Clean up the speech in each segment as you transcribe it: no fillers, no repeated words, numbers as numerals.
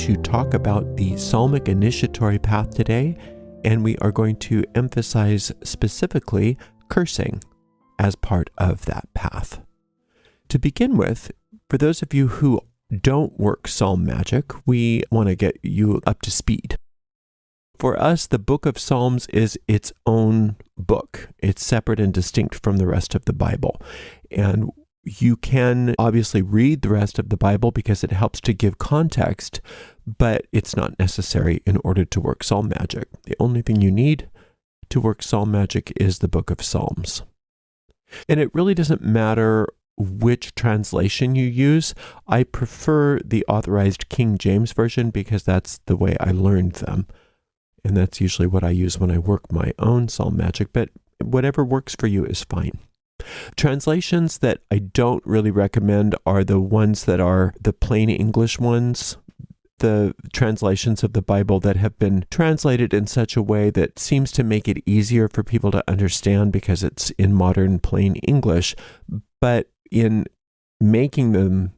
to talk about the Psalmic Initiatory path today, and we are going to emphasize specifically cursing as part of that path. To begin with, for those of you who don't work psalm magic, we want to get you up to speed. For us, the book of Psalms is its own book. It's separate and distinct from the rest of the Bible. And you can obviously read the rest of the Bible because it helps to give context, but it's not necessary in order to work psalm magic. The only thing you need to work psalm magic is the book of Psalms. And it really doesn't matter which translation you use. I prefer the authorized King James Version because that's the way I learned them. And that's usually what I use when I work my own psalm magic, but whatever works for you is fine. Translations that I don't really recommend are the ones that are the plain English ones, the translations of the Bible that have been translated in such a way that seems to make it easier for people to understand because it's in modern plain English, but in making them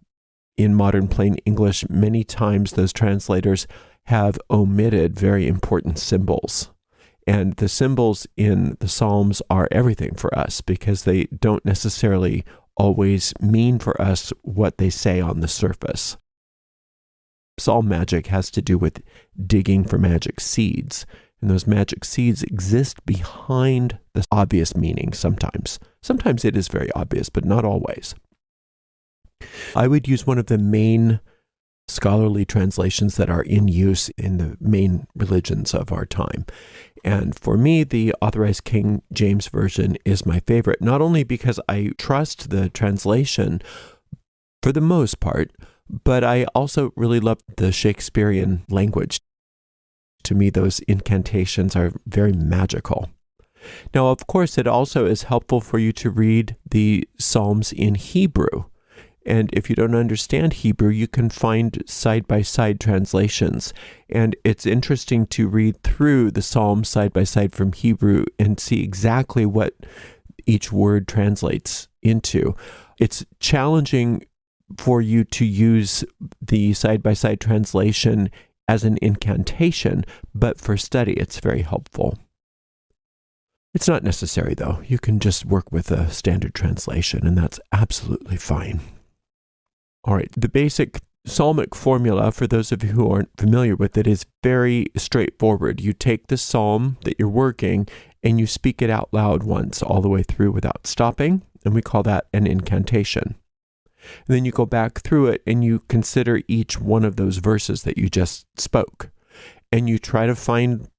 in modern plain English, many times those translators have omitted very important symbols. And the symbols in the Psalms are everything for us because they don't necessarily always mean for us what they say on the surface. Psalm magic has to do with digging for magic seeds. And those magic seeds exist behind the obvious meaning sometimes. Sometimes it is very obvious, but not always. I would use one of the main scholarly translations that are in use in the main religions of our time. And for me, the authorized King James Version is my favorite, not only because I trust the translation for the most part, but I also really love the Shakespearean language. To me, those incantations are very magical. Now, of course, it also is helpful for you to read the Psalms in Hebrew. And if you don't understand Hebrew, you can find side-by-side translations. And it's interesting to read through the Psalms side-by-side from Hebrew and see exactly what each word translates into. It's challenging for you to use the side-by-side translation as an incantation, but for study, it's very helpful. It's not necessary, though. You can just work with a standard translation, and that's absolutely fine. All right, the basic psalmic formula, for those of you who aren't familiar with it, is very straightforward. You take the psalm that you're working, and you speak it out loud once, all the way through without stopping, and we call that an incantation. And then you go back through it and you consider each one of those verses that you just spoke. And you try to find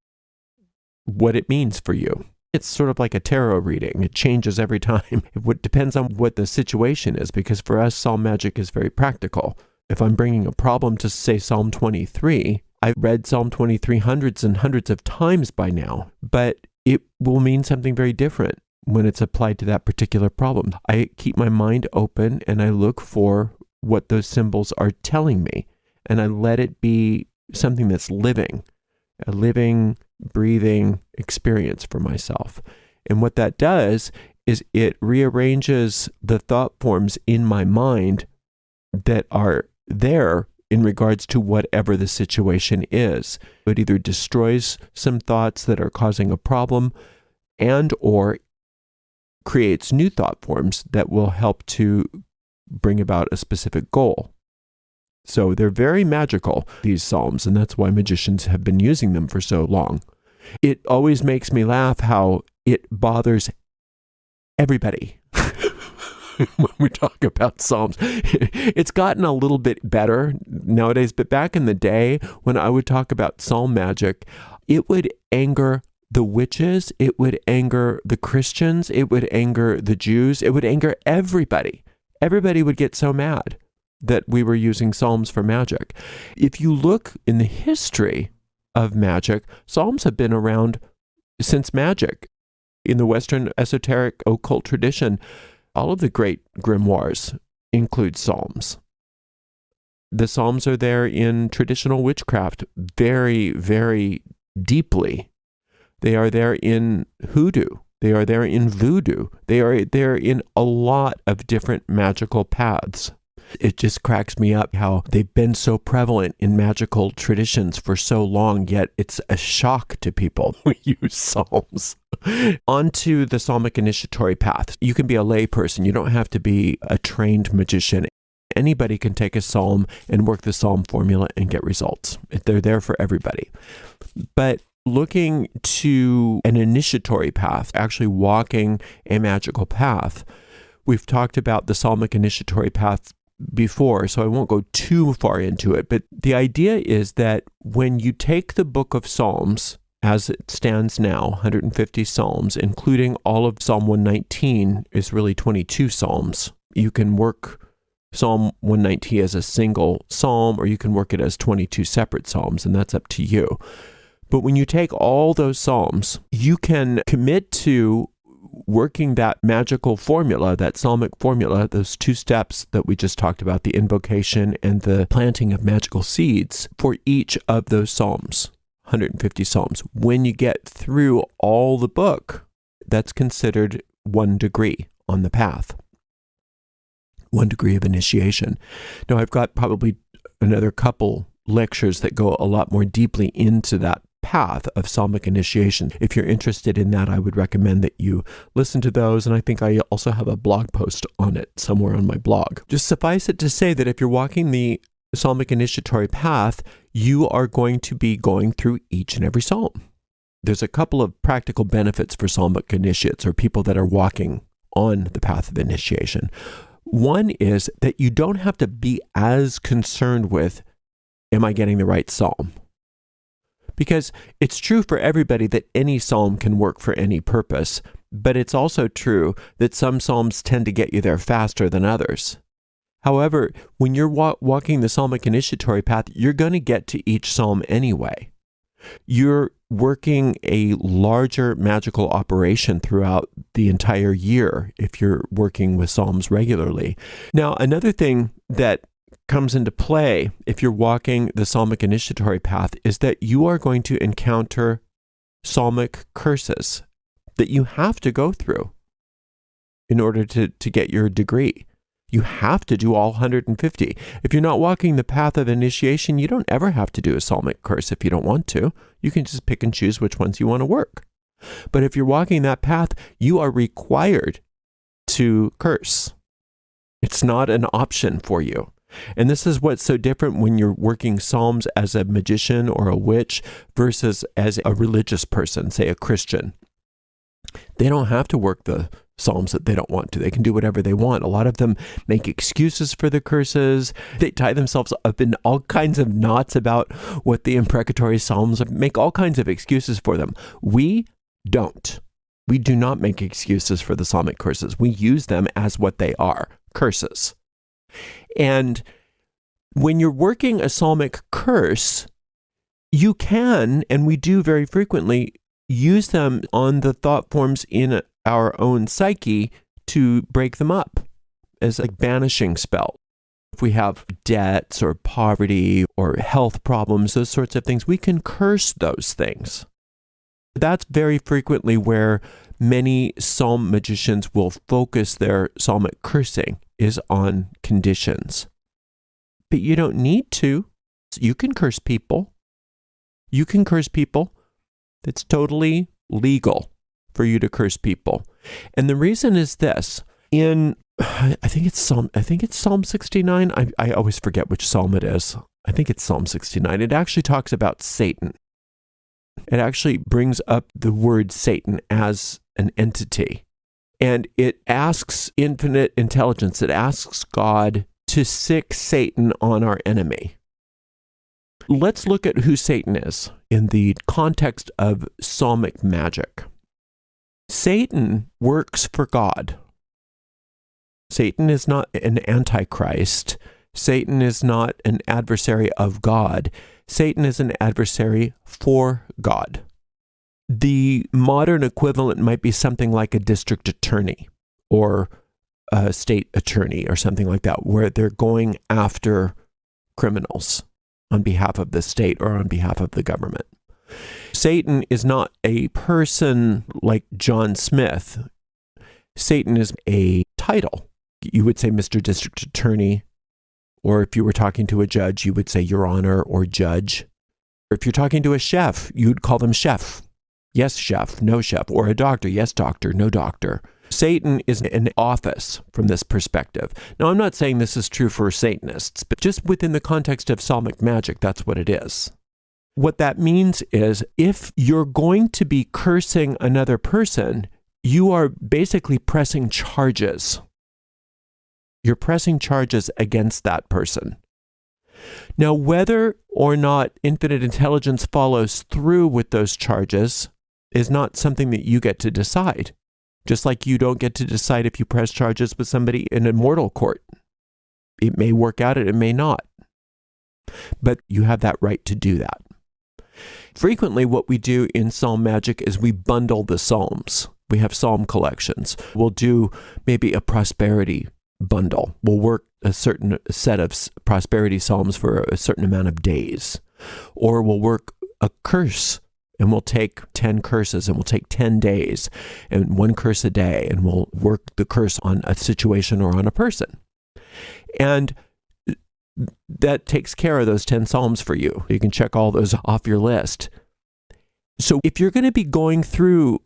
what it means for you. It's sort of like a tarot reading. It changes every time. It depends on what the situation is, because for us, psalm magic is very practical. If I'm bringing a problem to, say, Psalm 23, I've read Psalm 23 hundreds and hundreds of times by now, but it will mean something very different when it's applied to that particular problem. I keep my mind open and I look for what those symbols are telling me, and I let it be something that's living, a living, breathing experience for myself. And what that does is it rearranges the thought forms in my mind that are there in regards to whatever the situation is. It either destroys some thoughts that are causing a problem and or creates new thought forms that will help to bring about a specific goal. So they're very magical, these psalms, and that's why magicians have been using them for so long. It always makes me laugh how it bothers everybody when we talk about psalms. It's gotten a little bit better nowadays, but back in the day when I would talk about psalm magic, it would anger the witches, it would anger the Christians, it would anger the Jews, it would anger everybody. Everybody would get so mad that we were using psalms for magic. If you look in the history of magic, psalms have been around since magic. In the Western esoteric occult tradition, all of the great grimoires include psalms. The psalms are there in traditional witchcraft very, very deeply. They are there in hoodoo. They are there in voodoo. They are there in a lot of different magical paths. It just cracks me up how they've been so prevalent in magical traditions for so long, yet it's a shock to people who use psalms. On to the Psalmic Initiatory path. You can be a lay person. You don't have to be a trained magician. Anybody can take a psalm and work the psalm formula and get results. They're there for everybody. But looking to an initiatory path, actually walking a magical path, we've talked about the Psalmic Initiatory path before, so I won't go too far into it. But the idea is that when you take the book of Psalms, as it stands now, 150 Psalms, including all of Psalm 119 is really 22 Psalms. You can work Psalm 119 as a single psalm, or you can work it as 22 separate psalms, and that's up to you. But when you take all those psalms, you can commit to working that magical formula, that psalmic formula, those two steps that we just talked about, the invocation and the planting of magical seeds for each of those psalms, 150 psalms. When you get through all the book, that's considered 1 degree on the path. 1 degree of initiation. Now, I've got probably another couple lectures that go a lot more deeply into that path of Psalmic initiation. If you're interested in that, I would recommend that you listen to those, and I think I also have a blog post on it somewhere on my blog. Just suffice it to say that if you're walking the Psalmic initiatory path, you are going to be going through each and every psalm. There's a couple of practical benefits for Psalmic initiates, or people that are walking on the path of initiation. One is that you don't have to be as concerned with, am I getting the right psalm? Because it's true for everybody that any psalm can work for any purpose, but it's also true that some psalms tend to get you there faster than others. However, when you're walking the Psalmic initiatory path, you're going to get to each psalm anyway. You're working a larger magical operation throughout the entire year if you're working with psalms regularly. Now, another thing that comes into play if you're walking the Psalmic initiatory path is that you are going to encounter Psalmic curses that you have to go through in order to get your degree. You have to do all 150. If you're not walking the path of initiation, you don't ever have to do a Psalmic curse if you don't want to. You can just pick and choose which ones you want to work. But if you're walking that path, you are required to curse. It's not an option for you. And this is what's so different when you're working psalms as a magician or a witch versus as a religious person, say a Christian. They don't have to work the psalms that they don't want to. They can do whatever they want. A lot of them make excuses for the curses. They tie themselves up in all kinds of knots about what the imprecatory psalms are, make all kinds of excuses for them. We don't. We do not make excuses for the psalmic curses. We use them as what they are, curses. And when you're working a psalmic curse, you can, and we do very frequently, use them on the thought forms in our own psyche to break them up as a banishing spell. If we have debts or poverty or health problems, those sorts of things, we can curse those things. That's very frequently where many psalm magicians will focus their psalmic cursing, is on conditions. But you don't need to. You can curse people. You can curse people. It's totally legal for you to curse people. And the reason is this. In, I think it's Psalm 69. I always forget which psalm it is. I think it's Psalm 69. It actually talks about Satan. It actually brings up the word Satan as an entity. And it asks infinite intelligence. It asks God to sick Satan on our enemy. Let's look at who Satan is in the context of psalmic magic. Satan works for God. Satan is not an antichrist. Satan is not an adversary of God. Satan is an adversary for God. The modern equivalent might be something like a district attorney or a state attorney or something like that, where they're going after criminals on behalf of the state or on behalf of the government. Satan is not a person like John Smith. Satan is a title. You would say Mr. District Attorney, Or if you were talking to a judge, you would say Your Honor or Judge. Or if you're talking to a chef, you'd call them chef. Yes, chef, no chef. Or a doctor, yes, doctor, no doctor. Satan is an office from this perspective. Now, I'm not saying this is true for Satanists, but just within the context of Psalmic magic, that's what it is. What that means is if you're going to be cursing another person, you are basically pressing charges. You're pressing charges against that person. Now, whether or not infinite intelligence follows through with those charges is not something that you get to decide. Just like you don't get to decide if you press charges with somebody in a mortal court. It may work out, it may not. But you have that right to do that. Frequently, what we do in Psalm Magic is we bundle the Psalms. We have Psalm collections. We'll do maybe a prosperity bundle. We'll work a certain set of prosperity Psalms for a certain amount of days. Or we'll work a curse. And we'll take 10 curses and we'll take 10 days and 1 curse a day and we'll work the curse on a situation or on a person. And that takes care of those 10 Psalms for you. You can check all those off your list. So if you're going to be going through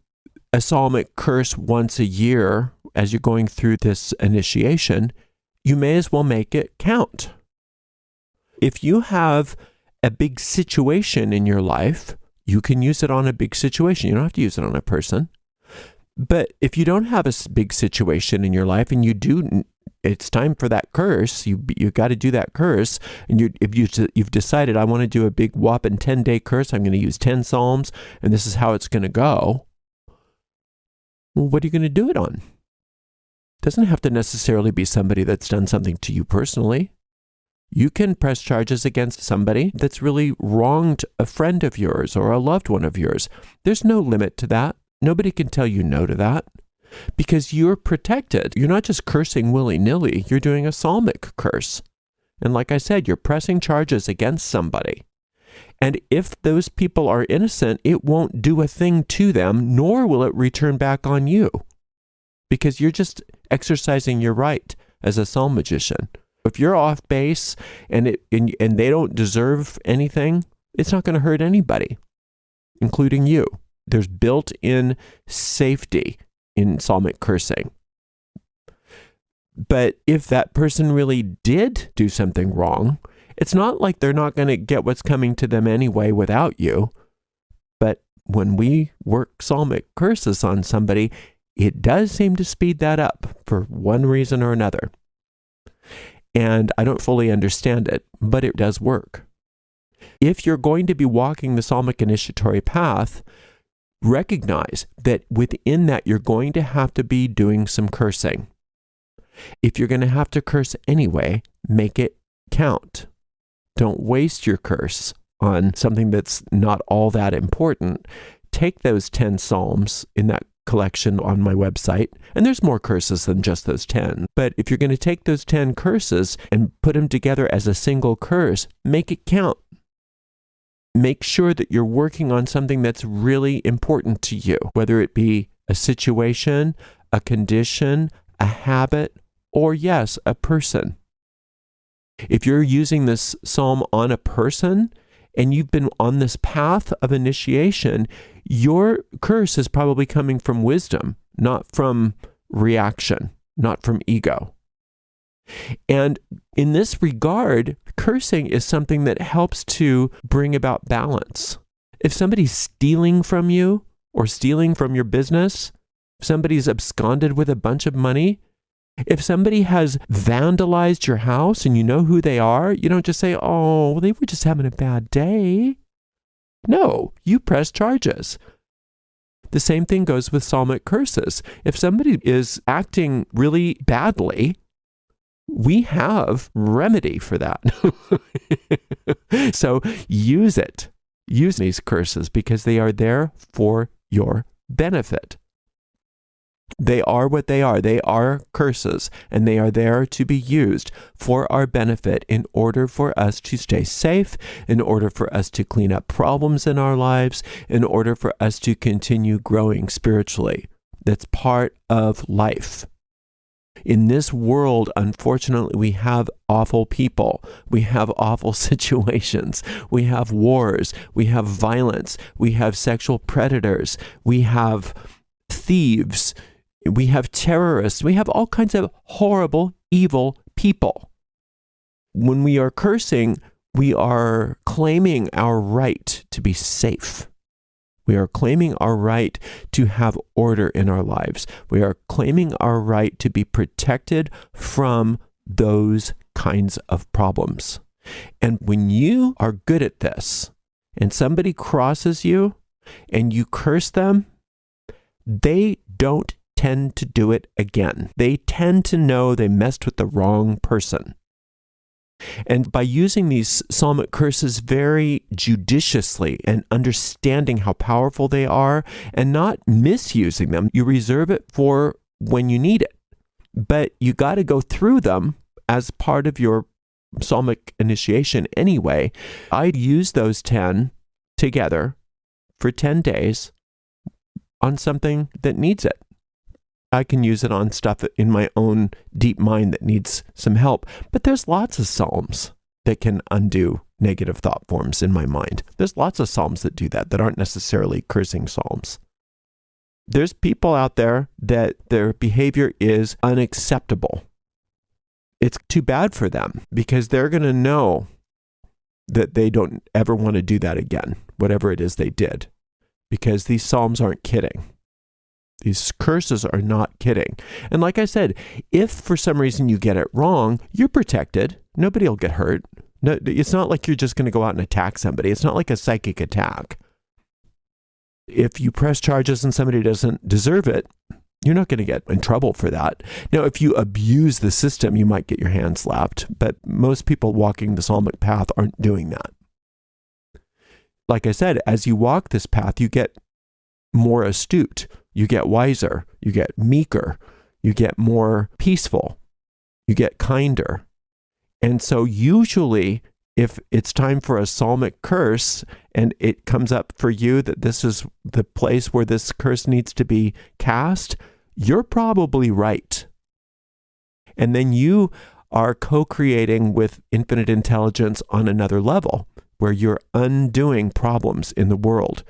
a Psalmic curse once a year as you're going through this initiation, you may as well make it count. If you have a big situation in your life, you can use it on a big situation. You don't have to use it on a person. But if you don't have a big situation in your life and you do, it's time for that curse, you got to do that curse, and you've decided, I want to do a big whopping 10-day curse, I'm going to use 10 Psalms, and this is how it's going to go. Well, what are you going to do it on? It doesn't have to necessarily be somebody that's done something to you personally. You can press charges against somebody that's really wronged a friend of yours or a loved one of yours. There's no limit to that. Nobody can tell you no to that because you're protected. You're not just cursing willy-nilly. You're doing a psalmic curse. And like I said, you're pressing charges against somebody. And if those people are innocent, it won't do a thing to them, nor will it return back on you because you're just exercising your right as a psalm magician. If you're off base and they don't deserve anything, it's not going to hurt anybody, including you. There's built-in safety in psalmic cursing. But if that person really did do something wrong, it's not like they're not going to get what's coming to them anyway without you. But when we work psalmic curses on somebody, it does seem to speed that up for one reason or another. And I don't fully understand it, but it does work. If you're going to be walking the Psalmic Initiatory path, recognize that within that you're going to have to be doing some cursing. If you're going to have to curse anyway, make it count. Don't waste your curse on something that's not all that important. Take those 10 Psalms in that collection on my website, and there's more curses than just those 10. But if you're going to take those 10 curses and put them together as a single curse, make it count. Make sure that you're working on something that's really important to you, whether it be a situation, a condition, a habit, or yes, a person. If you're using this psalm on a person, and you've been on this path of initiation, your curse is probably coming from wisdom, not from reaction, not from ego. And in this regard, cursing is something that helps to bring about balance. If somebody's stealing from you or stealing from your business, if somebody's absconded with a bunch of money, if somebody has vandalized your house and you know who they are, you don't just say, oh, well, they were just having a bad day. No, you press charges. The same thing goes with psalmic curses. If somebody is acting really badly, we have remedy for that. So use it. Use these curses because they are there for your benefit. They are what they are. They are curses, and they are there to be used for our benefit in order for us to stay safe, in order for us to clean up problems in our lives, in order for us to continue growing spiritually. That's part of life. In this world, unfortunately, we have awful people. We have awful situations. We have wars. We have violence. We have sexual predators. We have thieves. We have terrorists. We have all kinds of horrible, evil people. When we are cursing, we are claiming our right to be safe. We are claiming our right to have order in our lives. We are claiming our right to be protected from those kinds of problems. And when you are good at this, and somebody crosses you, and you curse them, they don't tend to do it again. They tend to know they messed with the wrong person. And by using these psalmic curses very judiciously and understanding how powerful they are and not misusing them, you reserve it for when you need it. But you got to go through them as part of your psalmic initiation anyway. I'd use those 10 together for 10 days on something that needs it. I can use it on stuff in my own deep mind that needs some help. But there's lots of psalms that can undo negative thought forms in my mind. There's lots of psalms that do that aren't necessarily cursing psalms. There's people out there that their behavior is unacceptable. It's too bad for them because they're going to know that they don't ever want to do that again, whatever it is they did, because these psalms aren't kidding. These curses are not kidding. And like I said, if for some reason you get it wrong, you're protected. Nobody will get hurt. No, it's not like you're just going to go out and attack somebody. It's not like a psychic attack. If you press charges and somebody doesn't deserve it, you're not going to get in trouble for that. Now, if you abuse the system, you might get your hand slapped. But most people walking the psalmic path aren't doing that. Like I said, as you walk this path, you get more astute. You get wiser, you get meeker, you get more peaceful, you get kinder. And so usually if it's time for a psalmic curse and it comes up for you that this is the place where this curse needs to be cast, you're probably right. And then you are co-creating with infinite intelligence on another level where you're undoing problems in the world.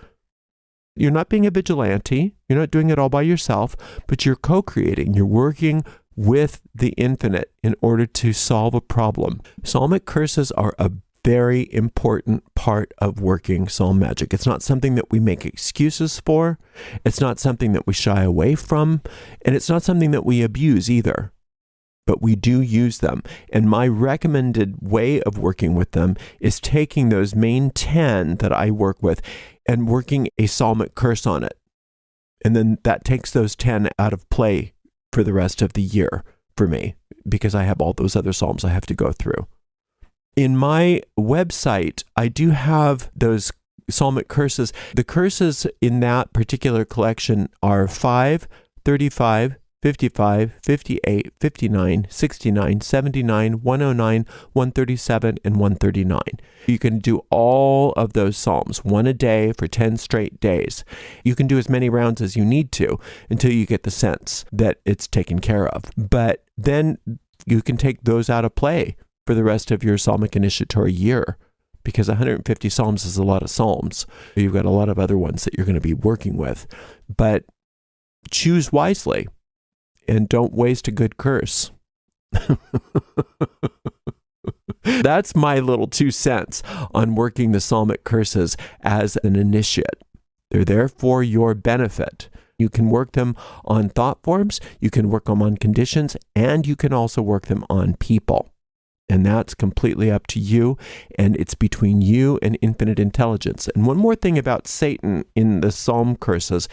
You're not being a vigilante. You're not doing it all by yourself, but you're co-creating. You're working with the infinite in order to solve a problem. Psalmic curses are a very important part of working psalm magic. It's not something that we make excuses for. It's not something that we shy away from. And it's not something that we abuse either. But we do use them. And my recommended way of working with them is taking those main 10 that I work with and working a psalmic curse on it. And then that takes those 10 out of play for the rest of the year for me, because I have all those other psalms I have to go through. In my website, I do have those psalmic curses. The curses in that particular collection are 5, 35, 55, 58, 59, 69, 79, 109, 137, and 139. You can do all of those psalms, one a day for 10 straight days. You can do as many rounds as you need to until you get the sense that it's taken care of. But then you can take those out of play for the rest of your Psalmic Initiatory year, because 150 psalms is a lot of psalms. You've got a lot of other ones that you're going to be working with. But choose wisely. And don't waste a good curse. That's my little 2 cents on working the psalmic curses as an initiate. They're there for your benefit. You can work them on thought forms, you can work them on conditions, and you can also work them on people. And that's completely up to you, and it's between you and infinite intelligence. And one more thing about Satan in the psalm curses.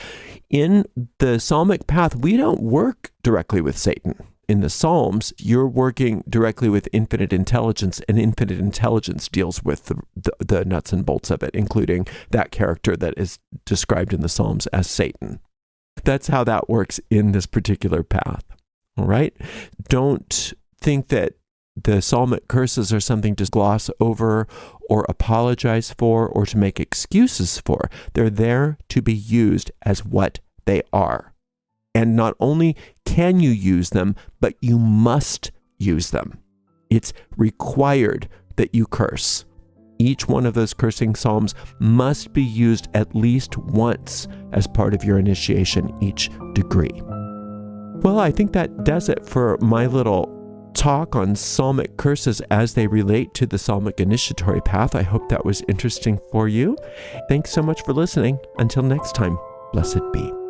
In the psalmic path, we don't work directly with Satan. In the psalms, you're working directly with infinite intelligence, and infinite intelligence deals with the nuts and bolts of it, including that character that is described in the psalms as Satan. That's how that works in this particular path. All right? Don't think that the psalmic curses are something to gloss over or apologize for or to make excuses for. They're there to be used as what they are. And not only can you use them, but you must use them. It's required that you curse. Each one of those cursing psalms must be used at least once as part of your initiation each degree. Well, I think that does it for my little talk on Psalmic curses as they relate to the Psalmic Initiatory path. I hope that was interesting for you. Thanks so much for listening. Until next time, blessed be.